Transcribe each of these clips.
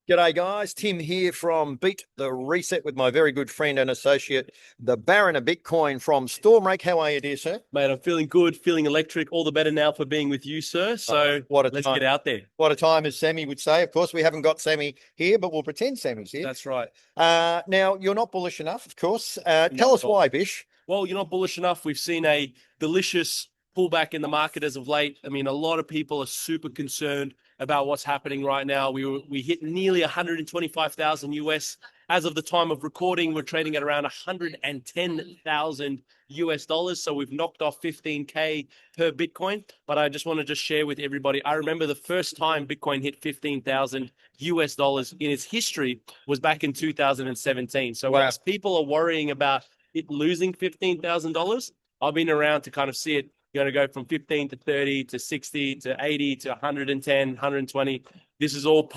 G'day, guys. Tim here from Beat the Reset with my very good friend and associate, the Baron of Bitcoin from Stormrake. How are you, dear sir? Mate, I'm feeling good, feeling electric. All the better now for being with you, sir. So What a let's time. get out there. What a time, as Sammy would say. Of course, we haven't got Sammy here, but we'll pretend Sammy's here. That's right. Now, you're not bullish enough, of course. Tell Not us at all. why, Bish. Well, you're not bullish enough. We've seen a delicious pullback in the market as of late. I mean, a lot of people are super concerned about what's happening right now. We hit nearly 125,000 US. As of the time of recording, we're trading at around 110,000 US dollars. So we've knocked off 15K per Bitcoin. But I just want to just share with everybody. I remember the first time Bitcoin hit 15,000 US dollars in its history was back in 2017. So Wow. as people are worrying about it losing $15,000, I've been around to kind of see it going to go from 15 to 30 to 60 to 80 to 110, 120. This is all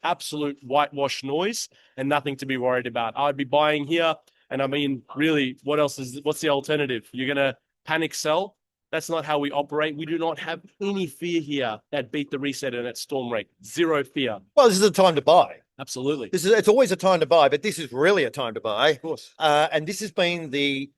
absolute whitewash noise and nothing to be worried about. I'd be buying here. And I mean, really, what's the alternative? You're going to panic sell? That's not how we operate. We do not have any fear here at Beat the Reset and at Stormrake. Zero fear. Well, this is a time to buy. Absolutely. It's always a time to buy, but this is really a time to buy. Of course. And this has been the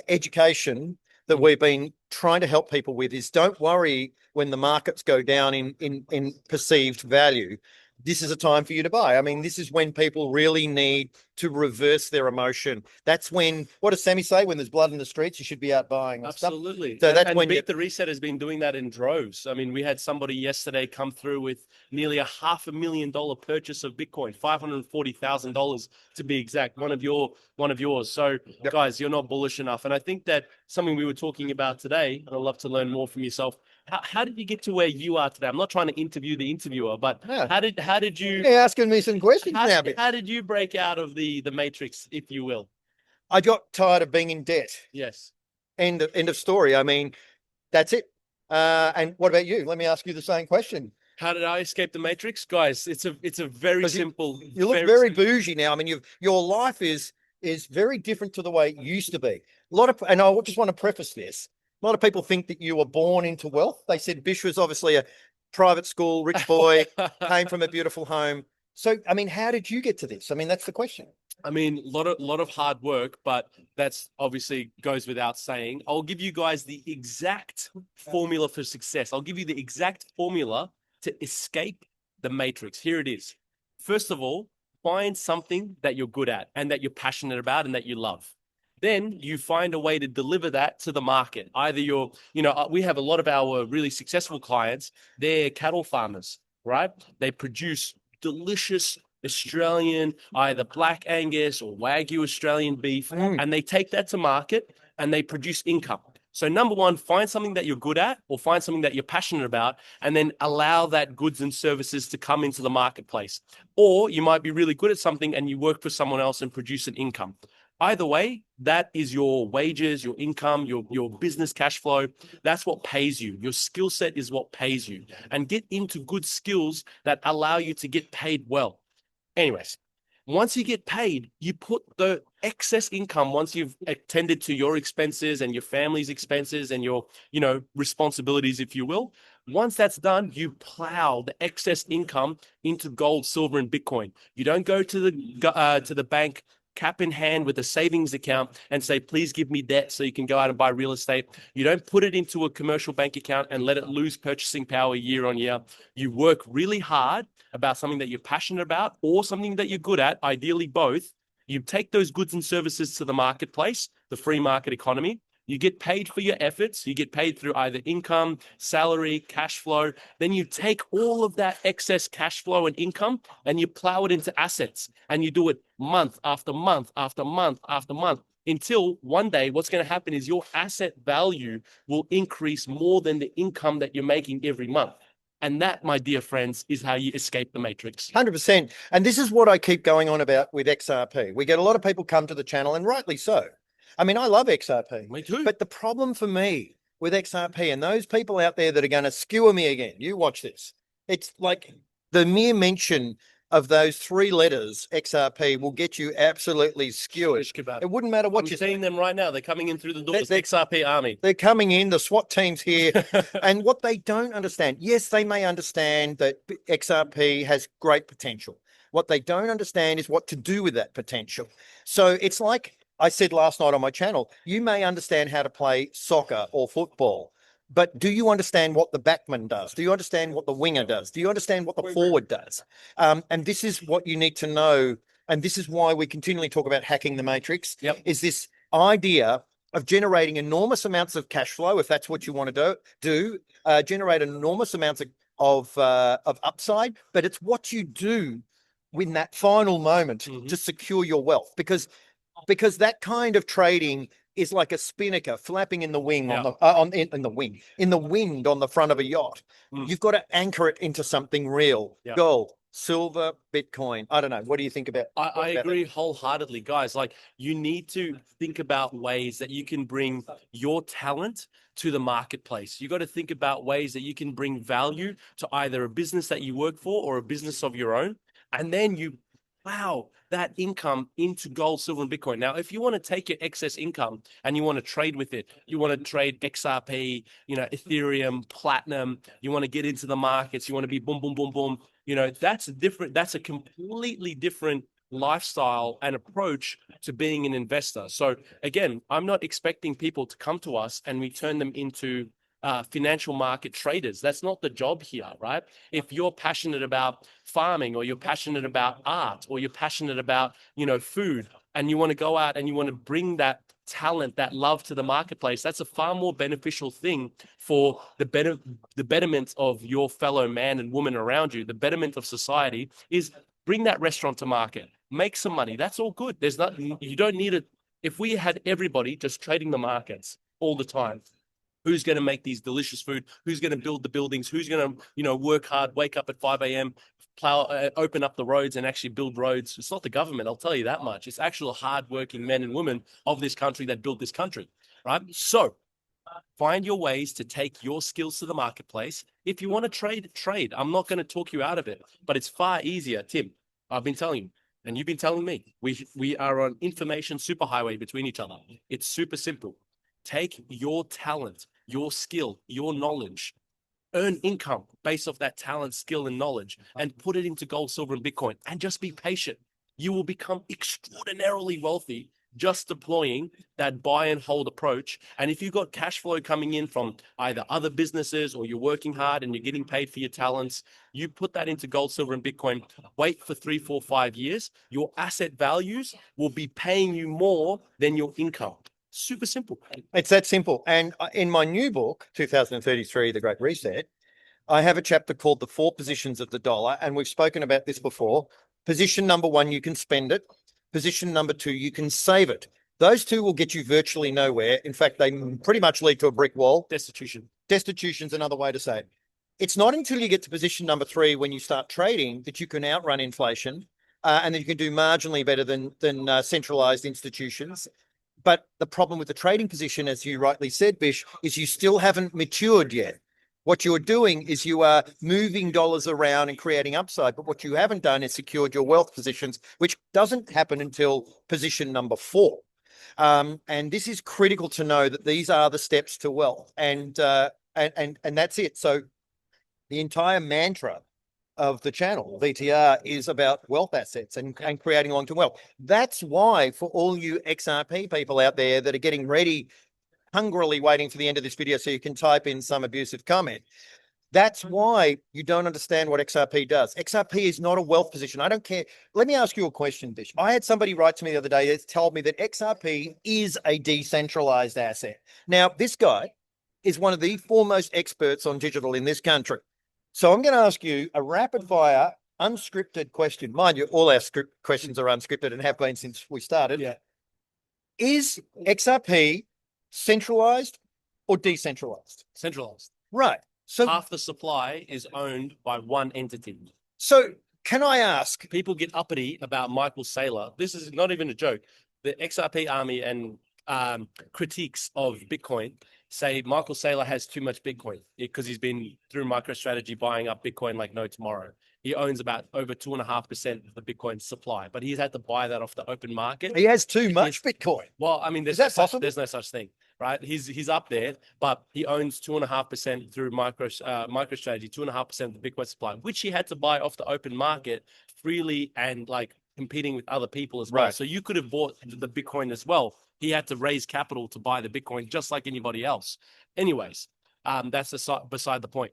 education that we've been trying to help people with is don't worry when the markets go down in perceived value. This is a time for you to buy. I mean, this is when people really need to reverse their emotion. That's when, what does Sammy say? When there's blood in the streets, you should be out buying. Absolutely. So that's when Beat the Reset has been doing that in droves. I mean, we had somebody yesterday come through with nearly $500,000 purchase of Bitcoin, $540,000 to be exact. One of yours. So Yep. guys, you're not bullish enough. And I think that something we were talking about today, and I'd love to learn more from yourself. How did you get to where you are today? I'm not trying to interview the interviewer, but Yeah. how did you You're asking me some questions now. how did you break out of the matrix, if you will? I got tired of being in debt. Yes. End of story. I mean, that's it. And what about you? Let me ask you the same question. How did I escape the matrix, guys? It's a very simple. You look very bougie now. I mean, your life is very different to the way it used to be. A lot of, and I just want to preface this. A lot of people think that you were born into wealth. They said Bish was obviously a private school, rich boy, came from a beautiful home. So, I mean, how did you get to this? I mean, that's the question. I mean, lot of hard work, but that's obviously goes without saying. I'll give you guys the exact formula for success. I'll give you the exact formula to escape the matrix. Here it is. First of all, find something that you're good at and that you're passionate about and that you love. Then you find a way to deliver that to the market. Either we have a lot of our really successful clients, they're cattle farmers, right? They produce delicious Australian, either black Angus or Wagyu Australian beef, and they take that to market and they produce income. So number one, find something that you're good at or find something that you're passionate about, and then allow that goods and services to come into the marketplace. Or you might be really good at something and you work for someone else and produce an income. Either way, that is your wages, your income, your business cash flow. That's what pays you. Your skill set is what pays you. And get into good skills that allow you to get paid well. Anyways, once you get paid, you put the excess income, once you've attended to your expenses and your family's expenses and your, responsibilities, if you will. Once that's done, you plow the excess income into gold, silver, and Bitcoin. You don't go to the bank cap in hand with a savings account and say, please give me debt so you can go out and buy real estate. You don't put it into a commercial bank account and let it lose purchasing power year on year. You work really hard about something that you're passionate about or something that you're good at, ideally both. You take those goods and services to the marketplace, the free market economy. You get paid for your efforts. You get paid through either income, salary, cash flow. Then you take all of that excess cash flow and income and you plow it into assets. And you do it month after month after month after month until one day what's going to happen is your asset value will increase more than the income that you're making every month. And that, my dear friends, is how you escape the matrix. 100%. And this is what I keep going on about with XRP. We get a lot of people come to the channel, and rightly so. I mean, I love XRP. Me too. But the problem for me with XRP and those people out there that are going to skewer me again, you watch this. It's like the mere mention of those three letters, XRP, will get you absolutely skewered. It wouldn't matter what you're seeing them right now. They're coming in through the doors. The XRP army. They're coming in, the SWAT team's here. And what they don't understand, yes, they may understand that XRP has great potential. What they don't understand is what to do with that potential. So it's like I said last night on my channel, you may understand how to play soccer or football, but do you understand what the backman does? Do you understand what the winger does? Do you understand what the forward does? And this is what you need to know. And this is why we continually talk about hacking the matrix, is this idea of generating enormous amounts of cash flow, if that's what you want to generate enormous amounts of upside, but it's what you do in that final moment to secure your wealth, because that kind of trading is like a spinnaker flapping in the wing in the wind on the front of a yacht. You've got to anchor it into something real. Gold, silver, Bitcoin. I don't know. What do you think about? I agree wholeheartedly, guys. Like, you need to think about ways that you can bring your talent to the marketplace. You got to think about ways that you can bring value to either a business that you work for or a business of your own. And then you plow that income into gold, silver, and Bitcoin. Now, if you want to take your excess income and you want to trade with it, you want to trade XRP, Ethereum, platinum, you want to get into the markets, you want to be boom, boom, boom, boom. That's different. That's a completely different lifestyle and approach to being an investor. So again, I'm not expecting people to come to us and we turn them into financial market traders. That's not the job here, right? If you're passionate about farming, or you're passionate about art, or you're passionate about, food, and you want to go out and you want to bring that talent, that love to the marketplace, that's a far more beneficial thing for the betterment of your fellow man and woman around you. The betterment of society is bring that restaurant to market, make some money. That's all good. There's nothing, you don't need it. If we had everybody just trading the markets all the time, who's going to make these delicious food? Who's going to build the buildings? Who's going to, work hard, wake up at 5 a.m., plow, open up the roads and actually build roads? It's not the government, I'll tell you that much. It's actual hardworking men and women of this country that built this country, right? So find your ways to take your skills to the marketplace. If you want to trade. I'm not going to talk you out of it, but it's far easier, Tim. I've been telling you, and you've been telling me, we are on information superhighway between each other. It's super simple. Take your talent, your skill, your knowledge, earn income based off that talent, skill, and knowledge, and put it into gold, silver, and Bitcoin, and just be patient. You will become extraordinarily wealthy just deploying that buy and hold approach. And if you've got cash flow coming in from either other businesses, or you're working hard and you're getting paid for your talents, you put that into gold, silver, and Bitcoin, wait for 3, 4, 5 years, your asset values will be paying you more than your income. Super simple. It's that simple. And in my new book, 2033, The Great Reset, I have a chapter called The 4 Positions of the Dollar. And we've spoken about this before. Position number 1, you can spend it. Position number 2, you can save it. Those two will get you virtually nowhere. In fact, they pretty much lead to a brick wall. Destitution. Destitution's another way to say it. It's not until you get to position number 3, when you start trading, that you can outrun inflation, and then you can do marginally better than centralized institutions. But the problem with the trading position, as you rightly said, Bish, is you still haven't matured yet. What you're doing is you are moving dollars around and creating upside. But what you haven't done is secured your wealth positions, which doesn't happen until position number 4. And this is critical to know, that these are the steps to wealth. And that's it. So the entire mantra of the channel, VTR, is about wealth assets and creating long-term wealth. That's why, for all you XRP people out there that are getting ready, hungrily waiting for the end of this video so you can type in some abusive comment, that's why you don't understand what XRP does. XRP is not a wealth position. I don't care. Let me ask you a question, Bish. I had somebody write to me the other day that told me that XRP is a decentralized asset. Now, this guy is one of the foremost experts on digital in this country. So I'm going to ask you a rapid fire, unscripted question. Mind you, all our questions are unscripted and have been since we started. Yeah. Is XRP centralized or decentralized? Centralized. Right. So half the supply is owned by one entity. So can I ask? People get uppity about Michael Saylor. This is not even a joke. The XRP army and critiques of Bitcoin say Michael Saylor has too much Bitcoin because he's been through MicroStrategy buying up Bitcoin like no tomorrow. He owns about over 2.5% of the Bitcoin supply, but he's had to buy that off the open market. He has too much Bitcoin. Well, I mean, is that possible? There's no such thing, right? He's up there, but he owns 2.5% through MicroStrategy, 2.5% of the Bitcoin supply, which he had to buy off the open market freely and like competing with other people as well. Right. So you could have bought the Bitcoin as well. He had to raise capital to buy the Bitcoin just like anybody else. Anyways, that's beside the point.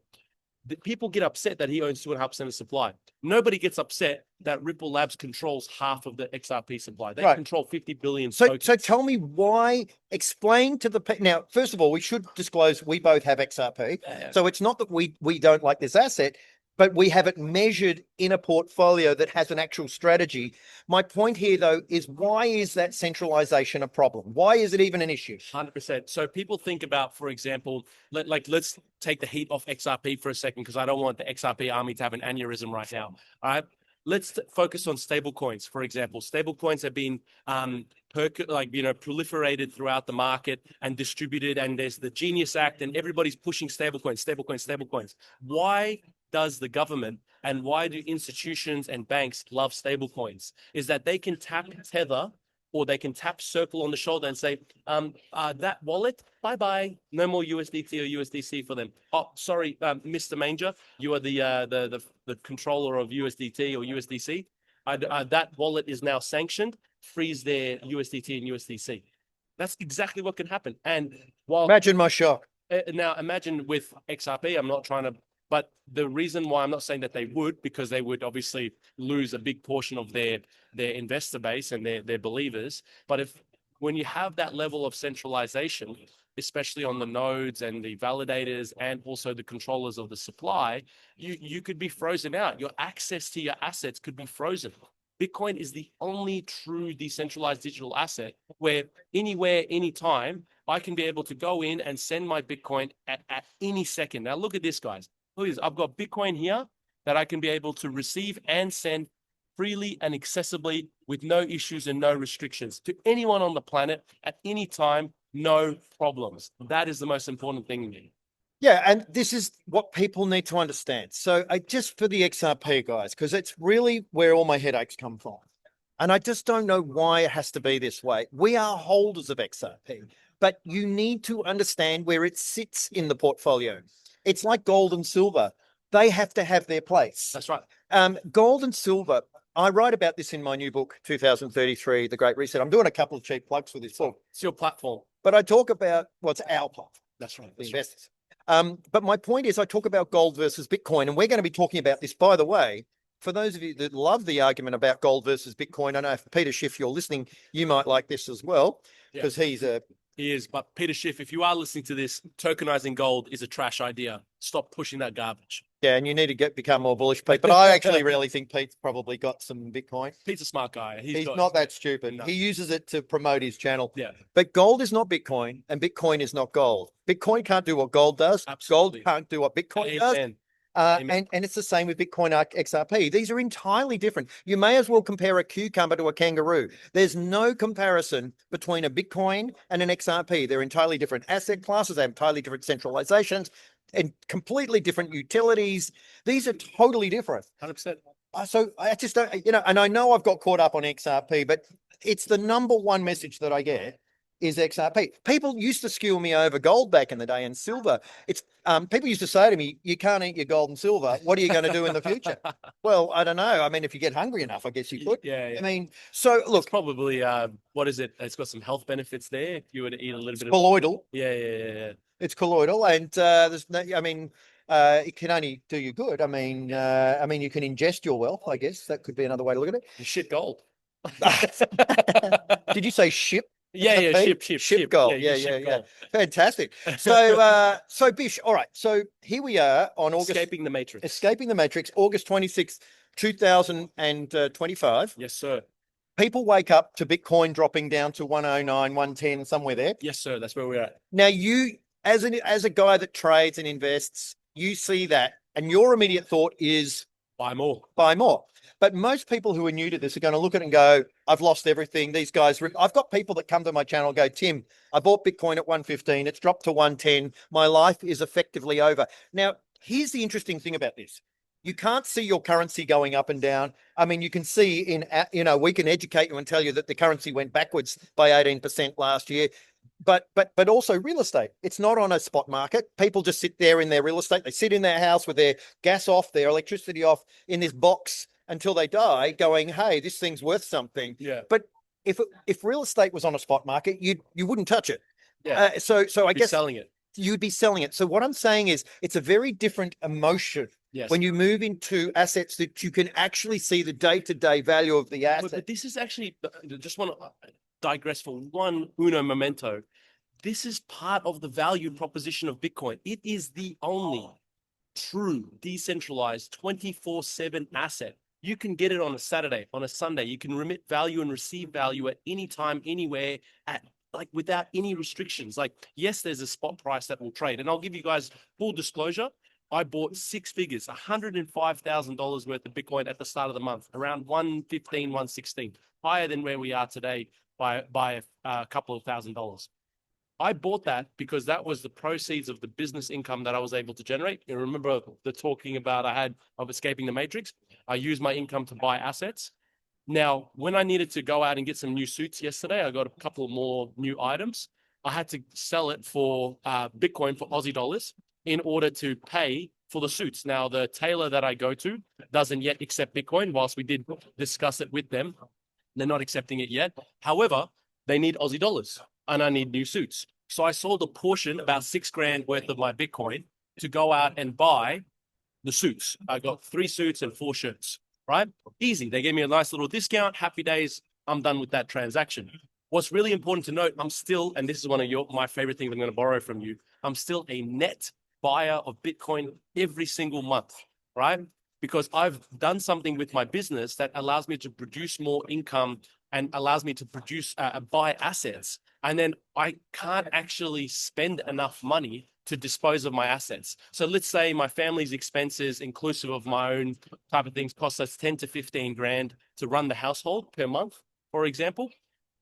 People get upset that he owns 2.5% of supply. Nobody gets upset that Ripple Labs controls half of the XRP supply. They Right. control 50 billion So tokens. tell me why, explain to the, now, first of all, we should disclose we both have XRP. Yeah. So it's not that we don't like this asset, but we have it measured in a portfolio that has an actual strategy. My point here, though, is why is that centralization a problem? Why is it even an issue? 100%. So people think about, for example, let's take the heat off XRP for a second, because I don't want the XRP army to have an aneurysm right now. All right. Let's focus on stable coins. For example, stable coins have been proliferated throughout the market and distributed. And there's the Genius Act, and everybody's pushing stable coins. Why does the government and why do institutions and banks love stable coins? Is that they can tap Tether, or they can tap Circle on the shoulder and say, that wallet, bye-bye, no more USDT or USDC for them. Oh, sorry, Mr. Manger, you are the controller of USDT or USDC. That wallet is now sanctioned, freeze their USDT and USDC. That's exactly what can happen. And while Imagine my shock. now imagine with XRP, I'm not trying to, but the reason why I'm not saying that they would, because they would obviously lose a big portion of their investor base and their believers. But when you have that level of centralization, especially on the nodes and the validators and also the controllers of the supply, you could be frozen out. Your access to your assets could be frozen. Bitcoin is the only true decentralized digital asset where anywhere, anytime, I can be able to go in and send my Bitcoin at any second. Now look at this, guys. Please, I've got Bitcoin here that I can be able to receive and send freely and accessibly with no issues and no restrictions to anyone on the planet at any time, no problems. That is the most important thing to me. Yeah, and this is what people need to understand. So just for the XRP guys, because it's really where all my headaches come from. And I just don't know why it has to be this way. We are holders of XRP, but you need to understand where it sits in the portfolio. It's like gold and silver. They have to have their place. That's right. Gold and silver, I write about this in my new book, 2033, The Great Reset. I'm doing a couple of cheap plugs for this book. It's your platform. But I talk about what's our platform. That's right. The investors. But my point is I talk about gold versus Bitcoin, and we're going to be talking about this, by the way. For those of you that love the argument about gold versus Bitcoin, I know if Peter Schiff, you're listening, you might like this as well, because He is. But Peter Schiff, if you are listening to this, tokenizing gold is a trash idea. Stop pushing that garbage. Yeah, and you need to become more bullish, Pete. But I actually really think Pete's probably got some Bitcoin. Pete's a smart guy. He's not that stupid. No. He uses it to promote his channel. Yeah. But gold is not Bitcoin, and Bitcoin is not gold. Bitcoin can't do what gold does. Absolutely. Gold can't do what Bitcoin does. And it's the same with Bitcoin XRP. These are entirely different. You may as well compare a cucumber to a kangaroo. There's no comparison between a Bitcoin and an XRP. They're entirely different asset classes. They have entirely different centralizations and completely different utilities. These are totally different. 100%. So I just don't, and I know I've got caught up on XRP, but it's the number one message that I get is XRP. People used to skew me over gold back in the day and silver. It's people used to say to me, "You can't eat your gold and silver. What are you going to do in the future?" Well, I don't know. I mean, if you get hungry enough, I guess you could. Yeah. I mean, so look, it's probably what is it? It's got some health benefits there. If you were to eat a little bit colloidal. Yeah. It's colloidal, and there's no. I mean, it can only do you good. I mean, you can ingest your wealth. I guess that could be another way to look at it. Shit gold. Did you say ship? Yeah, ship gold. Yeah. Fantastic. So Bish, all right. So here we are on August. Escaping the Matrix, August 26th, 2025. Yes, sir. People wake up to Bitcoin dropping down to 109, 110, somewhere there. Yes, sir. That's where we're at. Now you, as a guy that trades and invests, you see that, and your immediate thought is buy more. But most people who are new to this are going to look at it and go, I've lost everything. These guys, I've got people that come to my channel and go, Tim, I bought Bitcoin at 115. It's dropped to 110. My life is effectively over. Now, here's the interesting thing about this. You can't see your currency going up and down. I mean, you can see we can educate you and tell you that the currency went backwards by 18% last year. But also real estate. It's not on a spot market. People just sit there in their real estate. They sit in their house with their gas off, their electricity off in this box, until they die going, hey, this thing's worth something. Yeah. But if real estate was on a spot market, you wouldn't touch it. Yeah. So I Be guess selling it. you'd be selling it. So what I'm saying is it's a very different emotion Yes. when you move into assets that you can actually see the day-to-day value of the But asset. this is actually, just want to digress for one uno memento. This is part of the value proposition of Bitcoin. It is the only true decentralized 24/7 asset. You can get it on a Saturday, on a Sunday. You can remit value and receive value at any time, anywhere, at like without any restrictions. Like, yes, there's a spot price that will trade. And I'll give you guys full disclosure. I bought six figures, $105,000 worth of Bitcoin at the start of the month, around 115, 116, higher than where we are today by a couple of $1,000s. I bought that because that was the proceeds of the business income that I was able to generate. You remember the talking about I had of escaping the matrix? I used my income to buy assets. Now, when I needed to go out and get some new suits yesterday, I got a couple more new items. I had to sell it for Bitcoin for Aussie dollars in order to pay for the suits. Now, the tailor that I go to doesn't yet accept Bitcoin, whilst we did discuss it with them. They're not accepting it yet. However, they need Aussie dollars and I need new suits. So I sold a portion, about $6,000 worth of my Bitcoin to go out and buy the suits. I got 3 suits and 4 shirts, right? Easy. They gave me a nice little discount. Happy days. I'm done with that transaction. What's really important to note, I'm still, and this is one of my favorite things I'm going to borrow from you, I'm still a net buyer of Bitcoin every single month, right? Because I've done something with my business that allows me to produce more income and allows me to produce, buy assets. And then I can't actually spend enough money to dispose of my assets. So let's say my family's expenses, inclusive of my own type of things, cost us 10 to 15 grand to run the household per month, for example.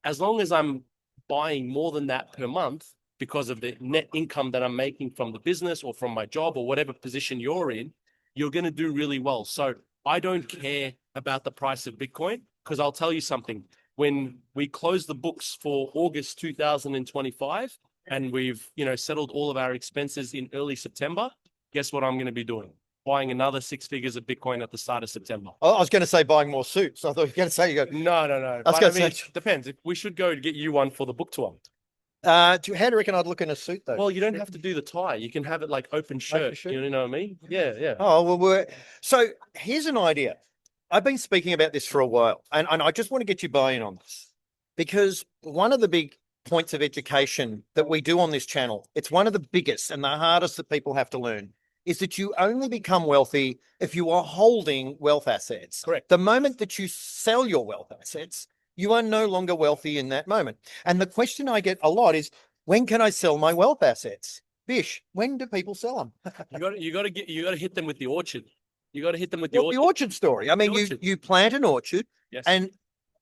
As long as I'm buying more than that per month because of the net income that I'm making from the business or from my job or whatever position you're in, you're going to do really well. So I don't care about the price of Bitcoin because I'll tell you something. When we close the books for August 2025 and we've, settled all of our expenses in early September, guess what I'm going to be doing? Buying another 6 figures of Bitcoin at the start of September. I was going to say buying more suits. I thought you were going to say you got. No. I was But going to say. it depends. We should go to get you one for the book tour. How do you reckon I'd look in a suit though? Well, you don't have to do the tie. You can have it like open shirt. You know what I mean? Yeah. Oh, well, so here's an idea. I've been speaking about this for a while, and I just want to get you buy-in on this because one of the big points of education that we do on this channel, it's one of the biggest and the hardest that people have to learn, is that you only become wealthy if you are holding wealth assets. Correct. The moment that you sell your wealth assets, you are no longer wealthy in that moment. And the question I get a lot is, when can I sell my wealth assets? Bish, when do people sell them? You got to hit them with the orchard. You got to hit them with the Well, orchard. the orchard story. I mean, you plant an orchard Yes. and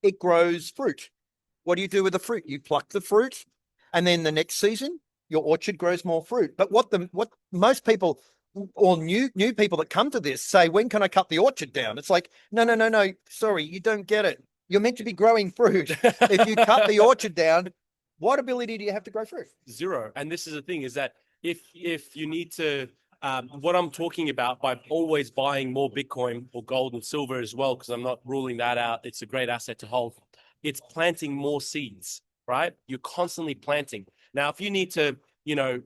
it grows fruit. What do you do with the fruit? You pluck the fruit, and then the next season your orchard grows more fruit. But what most people or new people that come to this say, when can I cut the orchard down? It's like, no. Sorry, you don't get it. You're meant to be growing fruit. If you cut the orchard down, what ability do you have to grow fruit? Zero. And this is the thing, is that if you need to, what I'm talking about by always buying more Bitcoin or gold and silver as well, because I'm not ruling that out. It's a great asset to hold. It's planting more seeds, right? You're constantly planting. Now, if you need to,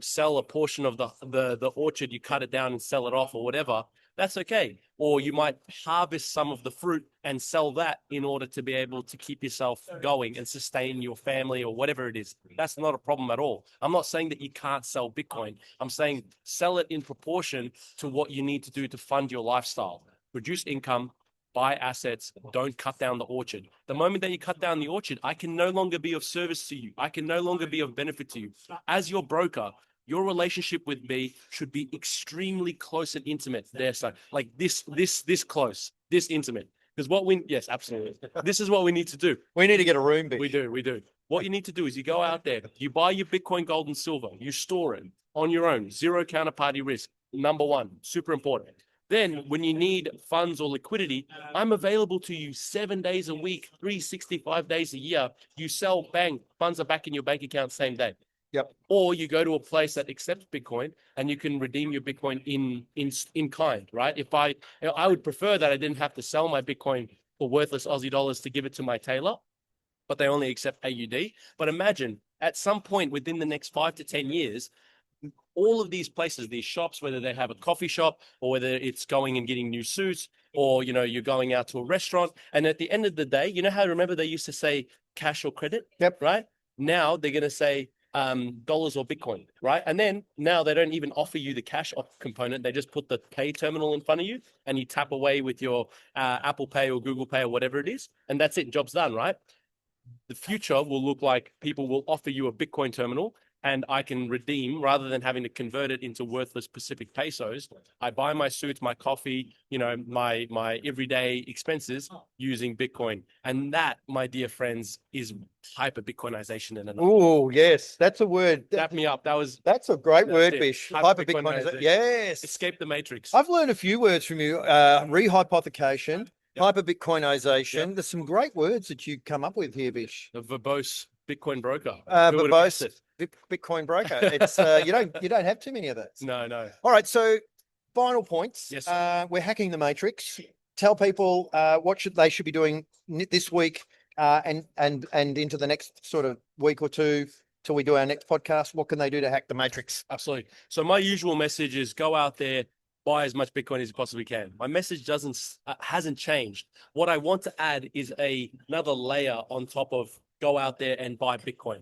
sell a portion of the orchard, you cut it down and sell it off or whatever, that's okay. Or you might harvest some of the fruit and sell that in order to be able to keep yourself going and sustain your family or whatever it is. That's not a problem at all. I'm not saying that you can't sell Bitcoin. I'm saying sell it in proportion to what you need to do to fund your lifestyle. Produce income, buy assets, don't cut down the orchard. The moment that you cut down the orchard, I can no longer be of service to you. I can no longer be of benefit to you. As your broker, your relationship with me should be extremely close and intimate. There, so like this close, this intimate. Because yes, absolutely. This is what we need to do. We need to get a room, Bish. We do. What you need to do is you go out there, you buy your Bitcoin, gold, and silver, you store it on your own, zero counterparty risk. Number one, super important. Then when you need funds or liquidity, I'm available to you 7 days a week, 365 days a year. You sell, bang, funds are back in your bank account same day. Yep. Or you go to a place that accepts Bitcoin and you can redeem your Bitcoin in kind, right? I would prefer that I didn't have to sell my Bitcoin for worthless Aussie dollars to give it to my tailor, but they only accept AUD. But imagine at some point within the next 5 to 10 years, all of these places, these shops, whether they have a coffee shop or whether it's going and getting new suits, or you're going out to a restaurant, and at the end of the day, how remember they used to say cash or credit? Yep. Right? Now they're going to say dollars or Bitcoin, right? And then now they don't even offer you the cash component. They just put the pay terminal in front of you and you tap away with your Apple Pay or Google Pay or whatever it is. And that's it. Job's done, right? The future will look like people will offer you a Bitcoin terminal and I can redeem rather than having to convert it into worthless Pacific pesos. I buy my suits, my coffee, my everyday expenses using Bitcoin. And that, my dear friends, is hyper Bitcoinization in another. Oh, yes. That's a word. Tap me up. That's a great word, it. Bish. Hyper Hyper-Bitcoinization. Yes. Escape the matrix. I've learned a few words from you. Rehypothecation, hyper-Bitcoinization. There's some great words that you come up with here, Bish. The verbose Bitcoin broker. Verbose Bitcoin broker. It's you don't have too many of those. No. All right, so final points. Yes. We're hacking the matrix. Tell people what they should be doing this week and into the next sort of week or two till we do our next podcast. What can they do to hack the matrix? Absolutely. So my usual message is go out there, buy as much Bitcoin as you possibly can. My message hasn't changed. What I want to add is another layer on top of go out there and buy Bitcoin.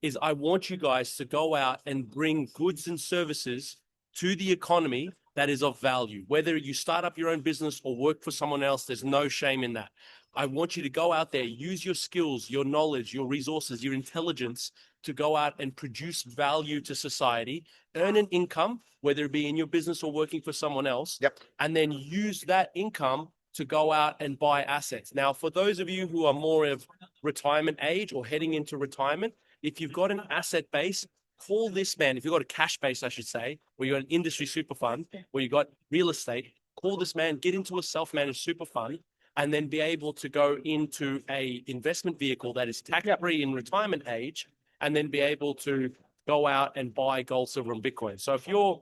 Is I want you guys to go out and bring goods and services to the economy that is of value. Whether you start up your own business or work for someone else, there's no shame in that. I want you to go out there, use your skills, your knowledge, your resources, your intelligence to go out and produce value to society, earn an income, whether it be in your business or working for someone else, and then use that income to go out and buy assets. Now, for those of you who are more of retirement age or heading into retirement, if you've got an asset base, call this man. If you've got a cash base, I should say, or you've got an industry super fund, or you've got real estate, call this man, get into a self-managed super fund, and then be able to go into a investment vehicle that is tax-free in retirement age, and then be able to go out and buy gold, silver, and Bitcoin. So if you're,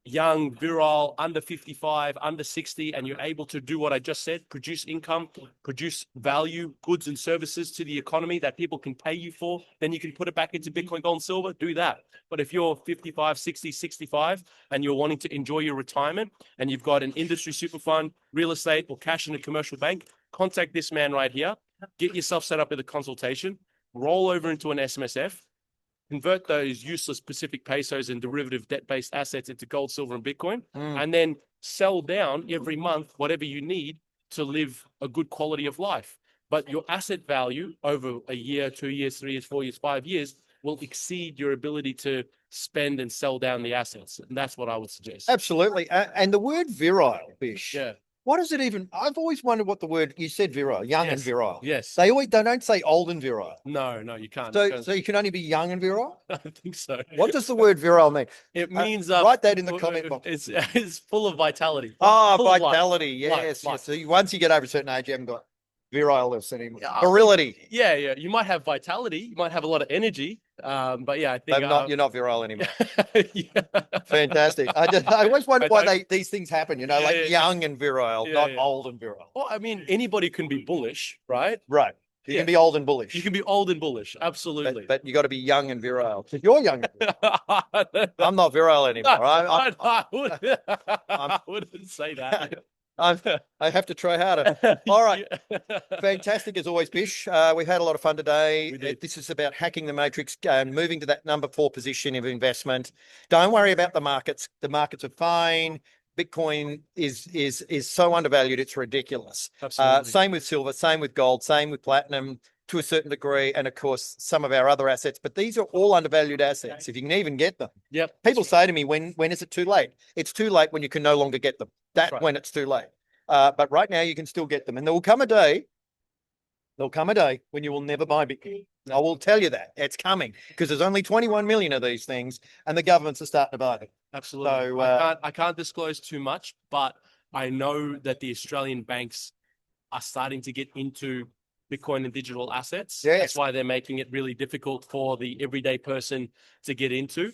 young, virile, under 55, under 60, and you're able to do what I just said, produce income, produce value, goods and services to the economy that people can pay you for, then you can put it back into Bitcoin, gold, and silver, do that. But if you're 55, 60, 65, and you're wanting to enjoy your retirement, and you've got an industry super fund, real estate, or cash in a commercial bank, contact this man right here, get yourself set up with a consultation, roll over into an SMSF, convert those useless Pacific pesos and derivative debt-based assets into gold, silver, and Bitcoin, and then sell down every month whatever you need to live a good quality of life. But your asset value over a year, 2 years, 3 years, 4 years, 5 years will exceed your ability to spend and sell down the assets. And that's what I would suggest. Absolutely. And the word virile, Bish. Yeah. What is it even? I've always wondered what the word, you said virile, young and virile. Yes. They don't say old and virile. No, you can't. So you can only be young and virile? I think so. What does the word virile mean? It means write that in the comment box. It's full of vitality. Oh, Full of vitality. Yes. Life. So once you get over a certain age, you haven't got virileness anymore. Virility. Yeah. You might have vitality. You might have a lot of energy. But yeah, I think you're not virile anymore. Yeah. Fantastic. I always wonder why these things happen, young and virile, not old and virile. Well, I mean, anybody can be bullish, right? Right. You can be old and bullish. You can be old and bullish, absolutely. But you got to be young and virile. If you're young, I'm not virile anymore. I wouldn't say that. I have to try harder. All right. Fantastic as always, Bish. We've had a lot of fun today. This is about hacking the matrix, moving to that number 4 position of investment. Don't worry about the markets. The markets are fine. Bitcoin is so undervalued, it's ridiculous. Absolutely. Same with silver, same with gold, same with platinum to a certain degree, and of course some of our other assets. But these are all undervalued assets if you can even get them. Yep. People say to me, when is it too late? It's too late when you can no longer get them. That's right. When it's too late. But right now you can still get them, and there will come a day. There'll come a day when you will never buy Bitcoin. I will tell you that it's coming because there's only 21 million of these things, and the governments are starting to buy them. Absolutely. So I can't disclose too much, but I know that the Australian banks are starting to get into Bitcoin and digital assets. Yes. That's why they're making it really difficult for the everyday person to get into.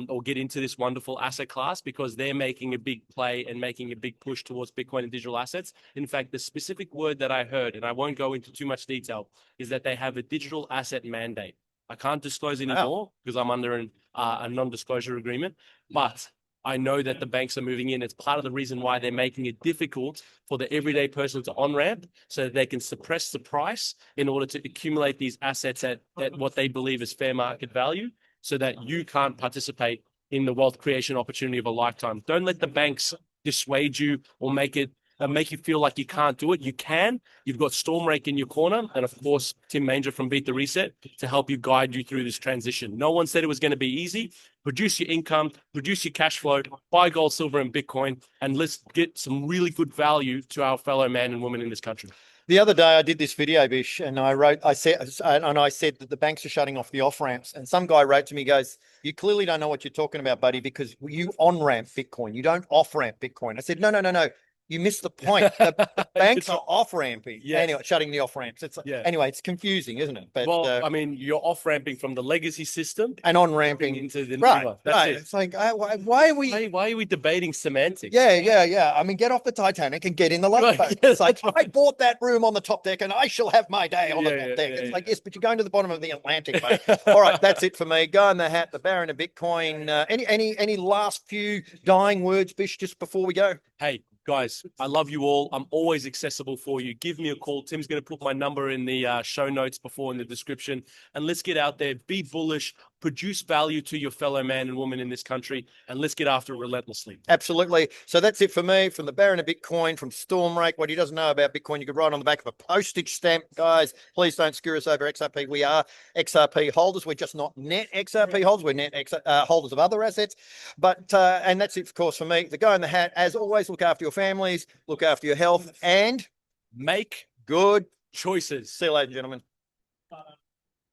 Or get into this wonderful asset class, because they're making a big play and making a big push towards Bitcoin and digital assets. In fact, the specific word that I heard, and I won't go into too much detail, is that they have a digital asset mandate. I can't disclose anymore because I'm under a non-disclosure agreement, but I know that the banks are moving in. It's part of the reason why they're making it difficult for the everyday person to on-ramp, so that they can suppress the price in order to accumulate these assets at what they believe is fair market value, so that you can't participate in the wealth creation opportunity of a lifetime. Don't let the banks dissuade you or make you feel like you can't do it. You can. You've got Stormrake in your corner, and of course, Tim Manger from Beat the Reset to help you guide you through this transition. No one said it was going to be easy. Produce your income, produce your cash flow, buy gold, silver, and Bitcoin, and let's get some really good value to our fellow man and woman in this country. The other day I did this video, Bish, and I said that the banks are shutting off the off ramps. And some guy wrote to me, goes, "You clearly don't know what you're talking about, buddy, because you on ramp Bitcoin. You don't off ramp Bitcoin." I said, no. You missed the point. The banks are off ramping. Yes. Anyway, shutting the off ramps. Anyway, it's confusing, isn't it? But well, I mean, you're off ramping from the legacy system and on ramping into the right. new. That's it. It's like why are we? Why are we debating semantics? Yeah. I mean, get off the Titanic and get in the lifeboat. It's like, I bought that room on the top deck and I shall have my day on the top deck. It's like, yes, but you're going to the bottom of the Atlantic, mate. All right, that's it for me. Go in the hat, the Baron of Bitcoin. Any last few dying words, Bish, just before we go? Hey, guys, I love you all. I'm always accessible for you. Give me a call. Tim's going to put my number in the show notes before in the description. And let's get out there, be bullish, produce value to your fellow man and woman in this country, and let's get after it relentlessly. Absolutely. So that's it for me, from the Baron of Bitcoin, from Stormrake. What he doesn't know about Bitcoin, you could write on the back of a postage stamp. Guys, please don't screw us over XRP. We are XRP holders. We're just not net XRP holders. We're net holders of other assets. But and that's it, of course, for me. The Go in the Hat, as always, look after your families, look after your health, and make good choices. See you later, gentlemen.